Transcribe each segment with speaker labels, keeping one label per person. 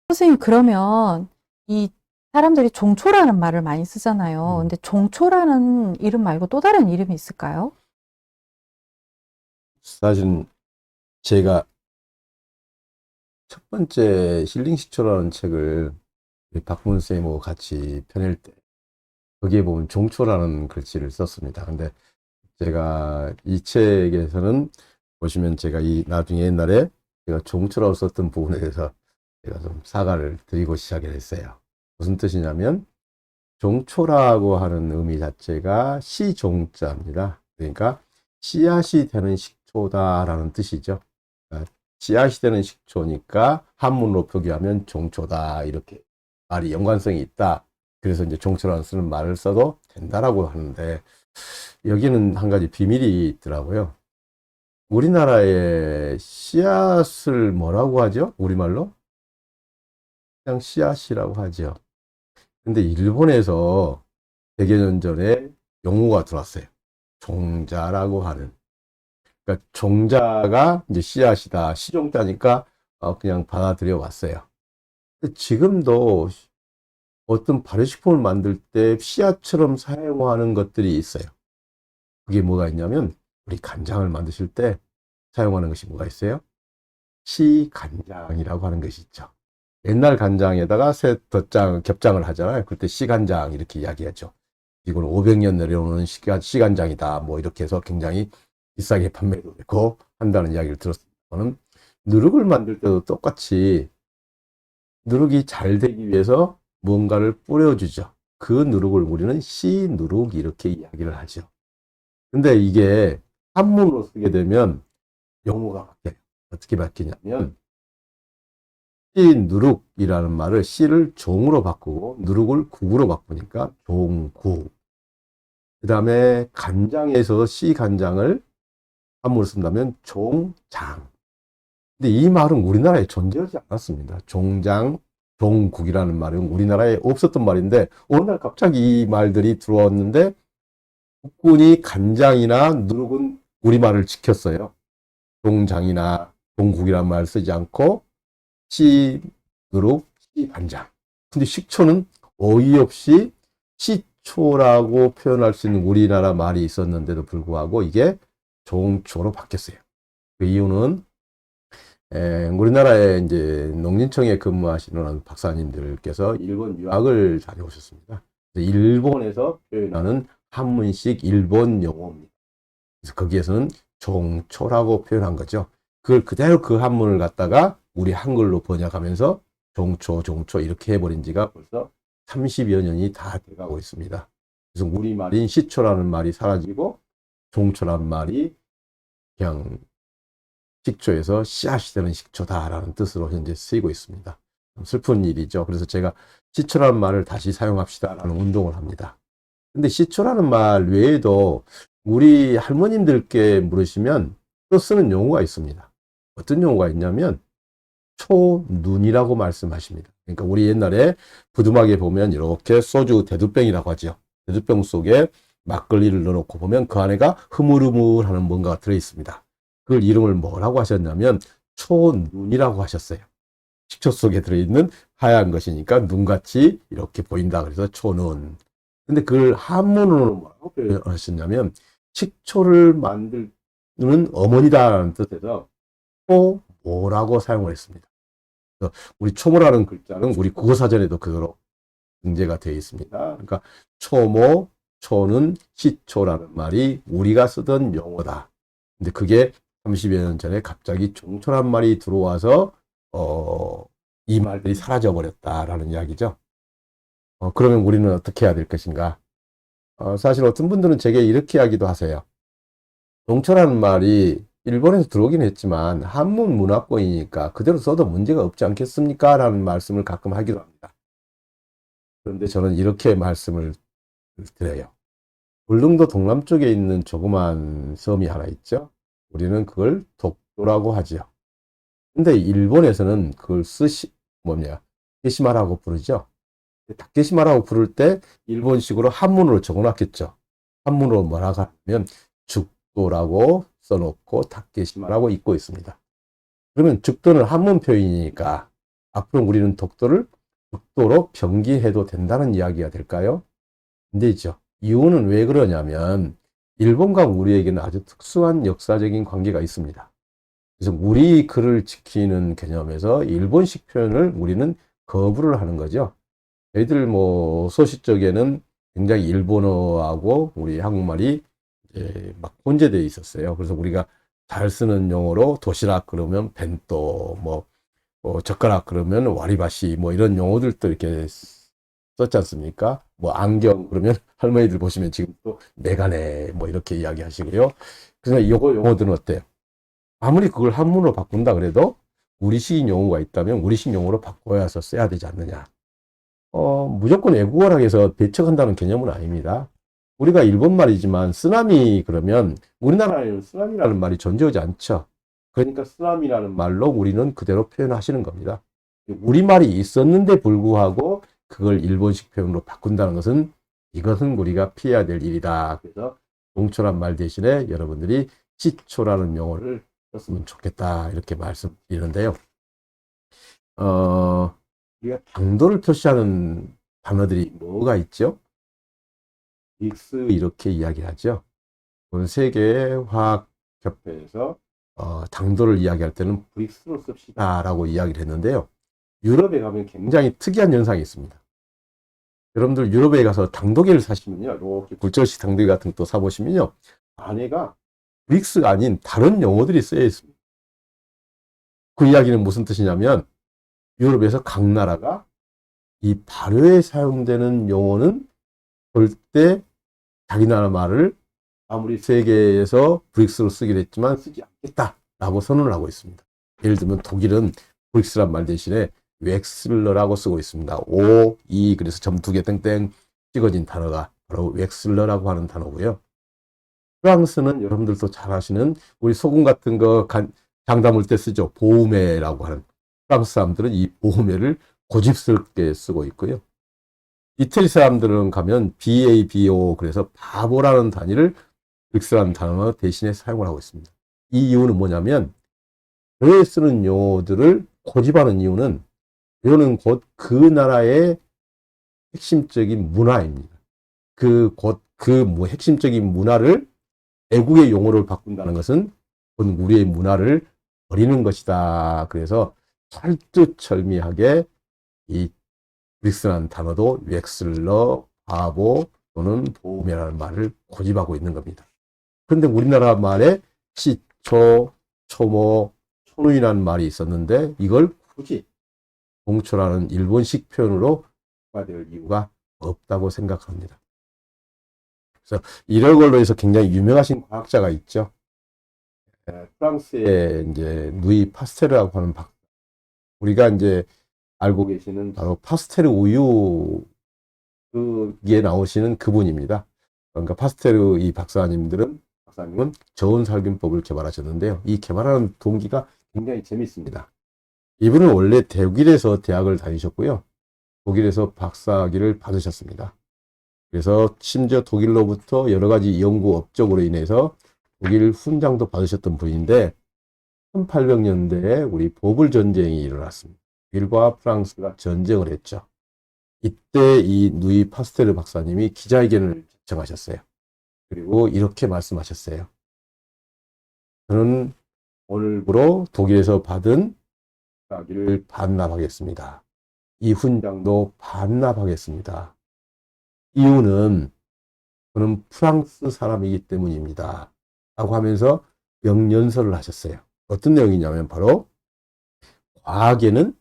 Speaker 1: 선생님, 그러면 이 사람들이 종초라는 말을 많이 쓰잖아요. 근데 종초라는 이름 말고 또 다른 이름이 있을까요?
Speaker 2: 사실은 제가 첫 번째 힐링 시초라는 책을 우리 박문 쌤하고 같이 펴낼 때 거기에 보면 종초라는 글씨를 썼습니다. 근데 제가 이 책에서는 보시면 제가 이 나중에 옛날에 제가 종초라고 썼던 부분에 대해서 제가 좀 사과를 드리고 시작을 했어요. 무슨 뜻이냐면 종초라고 하는 의미 자체가 시종자입니다. 그러니까 씨앗이 되는 식초다라는 뜻이죠. 그러니까 씨앗이 되는 식초니까 한문으로 표기하면 종초다 이렇게 말이 연관성이 있다. 그래서 이제 종초라는 쓰는 말을 써도 된다라고 하는데 여기는 한 가지 비밀이 있더라고요. 우리나라의 씨앗을 뭐라고 하죠? 우리말로? 그냥 씨앗이라고 하죠. 근데 일본에서 100여 년 전에 용어가 들어왔어요. 종자라고 하는. 그러니까 종자가 이제 씨앗이다. 시종자니까 그냥 받아들여 왔어요. 근데 지금도 어떤 발효식품을 만들 때 씨앗처럼 사용하는 것들이 있어요. 그게 뭐가 있냐면 우리 간장을 만드실 때 사용하는 것이 뭐가 있어요? 시간장이라고 하는 것이 있죠. 옛날 간장에다가 새 덧장, 겹장을 하잖아요. 그때 시간장 이렇게 이야기하죠. 이건 500년 내려오는 시간장이다. 뭐 이렇게 해서 굉장히 비싸게 판매도 되고 한다는 이야기를 들었습니다. 저는 누룩을 만들 때도 똑같이 누룩이 잘 되기 위해서 뭔가를 뿌려주죠. 그 누룩을 우리는 씨누룩 이렇게 이야기를 하죠. 근데 이게 한문으로 쓰게 되면 용어가 바뀌어요. 어떻게 바뀌냐면 씨누룩이라는 말을 씨를 종으로 바꾸고 누룩을 국으로 바꾸니까 종국. 그 다음에 간장에서 씨 간장을 한문으로 쓴다면 종장. 근데 이 말은 우리나라에 존재하지 않았습니다. 종장, 종국이라는 말은 우리나라에 없었던 말인데 어느 날 갑자기 이 말들이 들어왔는데 국군이 간장이나 누룩은 우리말을 지켰어요. 종장이나 종국이라는 말을 쓰지 않고 씨, 누룩, 씨, 간장. 근데 식초는 어이없이 시초라고 표현할 수 있는 우리나라 말이 있었는데도 불구하고 이게 종초로 바뀌었어요. 그 이유는 우리나라에 이제 농林청에 근무하시는 박사님들께서 일본 유학을 다녀오셨습니다. 일본에서 표현하는 한문식 일본 용어입니다. 그래서 거기에서는 종초라고 표현한 거죠. 그걸 그대로 그 한문을 갖다가 우리 한글로 번역하면서 종초, 종초 이렇게 해버린 지가 벌써 30여 년이 다 돼가고 있습니다. 그래서 우리말인 시초라는 말이 사라지고 종초라는 말이 그냥 식초에서 씨앗이 되는 식초다라는 뜻으로 현재 쓰이고 있습니다. 슬픈 일이죠. 그래서 제가 시초라는 말을 다시 사용합시다라는 운동을 합니다. 근데 시초라는 말 외에도 우리 할머님들께 물으시면 또 쓰는 용어가 있습니다. 어떤 용어가 있냐면 초눈이라고 말씀하십니다. 그러니까 우리 옛날에 부두막에 보면 이렇게 소주 대두병이라고 하죠. 대두병 속에 막걸리를 넣어놓고 보면 그 안에가 흐물흐물하는 뭔가가 들어있습니다. 그 이름을 뭐라고 하셨냐면 초눈이라고 하셨어요. 식초 속에 들어있는 하얀 것이니까 눈같이 이렇게 보인다. 그래서 초눈. 근데 그걸 한문으로 뭐라고 표현하셨냐면 식초를 만드는 어머니다라는 뜻에서 초모라고 사용을 했습니다. 그래서 우리 초모라는 글자는 우리 국어사전에도 그대로 등재가 되어 있습니다. 그러니까 초모, 초는 시초라는 말이 우리가 쓰던 용어다. 근데 그게 30여 년 전에 갑자기 종초란 말이 들어와서 이 말들이 사라져 버렸다라는 이야기죠. 그러면 우리는 어떻게 해야 될 것인가? 사실 어떤 분들은 제게 이렇게 이야기도 하세요. 종초라는 말이 일본에서 들어오긴 했지만 한문 문화권이니까 그대로 써도 문제가 없지 않겠습니까? 라는 말씀을 가끔 하기도 합니다. 그런데 저는 이렇게 말씀을 드려요. 울릉도 동남쪽에 있는 조그만 섬이 하나 있죠. 우리는 그걸 독도라고 하지요. 근데 일본에서는 그걸 타케시마라고 부르죠. 타케시마라고 부를 때 일본식으로 한문으로 적어놨겠죠. 한문으로 뭐라고 하면 죽도라고 써놓고 타케시마라고 읽고 있습니다. 그러면 죽도는 한문 표현이니까 앞으로 우리는 독도로 병기해도 된다는 이야기가 될까요? 안 되죠. 이유는 왜 그러냐면 일본과 우리에게는 아주 특수한 역사적인 관계가 있습니다. 그래서 우리 글을 지키는 개념에서 일본식 표현을 우리는 거부를 하는 거죠. 저희들 뭐 소시 쪽에는 굉장히 일본어하고 우리 한국말이 이제 막 혼재되어 있었어요. 그래서 우리가 잘 쓰는 용어로 도시락 그러면 벤또, 젓가락 그러면 와리바시, 이런 용어들도 이렇게 썼지 않습니까? 안경 그러면 할머니들 보시면 지금 또 메가네 이렇게 이야기 하시고요. 그래서 요거 용어들은 어때요? 아무리 그걸 한문으로 바꾼다 그래도 우리식 용어가 있다면 우리식 용어로 바꿔서 써야 되지 않느냐. 무조건 외국어라 해서 배척한다는 개념은 아닙니다. 우리가 일본 말이지만 쓰나미 그러면 우리나라에는 쓰나미라는 말이 존재하지 않죠. 그러니까 쓰나미라는 말로 우리는 그대로 표현하시는 겁니다. 우리말이 있었는데 불구하고 그걸 일본식 표현으로 바꾼다는 것은 이것은 우리가 피해야 될 일이다. 그래서 동초란 말 대신에 여러분들이 시초라는 용어를 썼으면 좋겠다. 이렇게 말씀드리는데요. 우리가 당도를 표시하는 단어들이 뭐가 있죠? 브릭스 이렇게 이야기하죠. 세계화학협회에서 당도를 이야기할 때는 브릭스로 씁시다 라고 이야기를 했는데요. 유럽에 가면 굉장히 특이한 현상이 있습니다. 여러분들 유럽에 가서 당도계를 사시면요. 이렇게 굴절식 당도계 같은 것도 사보시면요. 안에가 브릭스가 아닌 다른 용어들이 쓰여 있습니다. 그 이야기는 무슨 뜻이냐면 유럽에서 각 나라가 이 발효에 사용되는 용어는 절대 자기 나라 말을 아무리 세계에서 브릭스로 쓰기로 했지만 쓰지 않겠다라고 선언을 하고 있습니다. 예를 들면 독일은 브릭스란 말 대신에 웩슬러라고 쓰고 있습니다. O, E 그래서 점 2개 땡땡 찍어진 단어가 바로 웩슬러라고 하는 단어고요. 프랑스는 여러분들도 잘 아시는 우리 소금 같은 거 장 담을 때 쓰죠. 보우메라고 하는 프랑스 사람들은 이 보우메를 고집스럽게 쓰고 있고요. 이태리 사람들은 가면 BABO 그래서 바보라는 단위를 브릭스라는 단어 대신에 사용을 하고 있습니다. 이 이유는 뭐냐면 왜 쓰는 용어들을 고집하는 이유는 이거는 곧 그 나라의 핵심적인 문화입니다. 핵심적인 문화를 외국의 용어를 바꾼다는 것은 우리의 문화를 버리는 것이다. 그래서 철두철미하게 이 브릭스라는 단어도 웩슬러, 바보 또는 보험이라는 말을 고집하고 있는 겁니다. 그런데 우리나라 말에 시초, 초모, 초누이라는 말이 있었는데 이걸 굳이 동초라는 일본식 표현으로 바꿔야 될 이유가 없다고 생각합니다. 그래서 이런 걸로 해서 굉장히 유명하신 과학자가 있죠. 프랑스의 이제 누이 파스테르라고 하는 우리가 이제 알고 계시는 바로 파스테르 우유에 나오시는 그분입니다. 그러니까 파스테르 이 박사님은 저온 살균법을 개발하셨는데요. 이 개발하는 동기가 굉장히 재밌습니다. 이분은 원래 독일에서 대학을 다니셨고요. 독일에서 박사학위를 받으셨습니다. 그래서 심지어 독일로부터 여러 가지 연구 업적으로 인해서 독일 훈장도 받으셨던 분인데 1800년대에 우리 보불 전쟁이 일어났습니다. 독일과 프랑스가 전쟁을 했죠. 이때 이 누이 파스테르 박사님이 기자회견을 개청하셨어요. 그리고 이렇게 말씀하셨어요. 저는 오늘부로 독일에서 받은 학위를 반납하겠습니다. 이 훈장도 반납하겠습니다. 이유는 저는 프랑스 사람이기 때문입니다. 라고 하면서 명연설을 하셨어요. 어떤 내용이냐면 바로 과학에는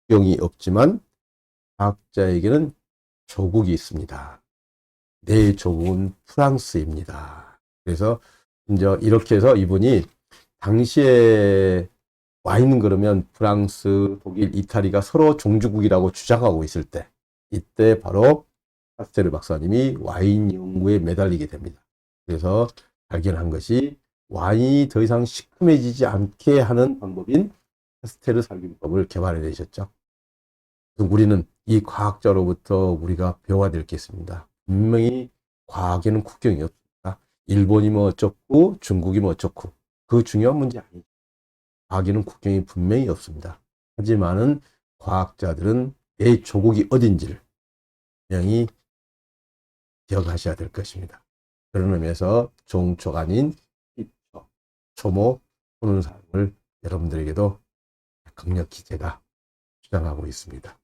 Speaker 2: 국경이 없지만 과학자에게는 조국이 있습니다. 내 조국은 프랑스입니다. 그래서 이제 이렇게 해서 이분이 당시에 와 있는 그러면 프랑스, 독일, 이탈리아가 서로 종주국이라고 주장하고 있을 때 이때 바로 파스테르 박사님이 와인 연구에 매달리게 됩니다. 그래서 발견한 것이 와인이 더 이상 시큼해지지 않게 하는 방법인 파스테르 살균법을 개발해내셨죠. 우리는 이 과학자로부터 우리가 배워야 될 게 있습니다. 분명히 과학에는 국경이 없습니다. 일본이면 어쩌고 중국이면 어쩌고 그 중요한 문제 아니죠. 과학에는 국경이 분명히 없습니다. 하지만은 과학자들은 내 조국이 어딘지를 분명히 기억하셔야 될 것입니다. 그런 의미에서 종초가 아닌 희초, 초모, 혼은 사용을 여러분들에게도 강력히 제가 주장하고 있습니다.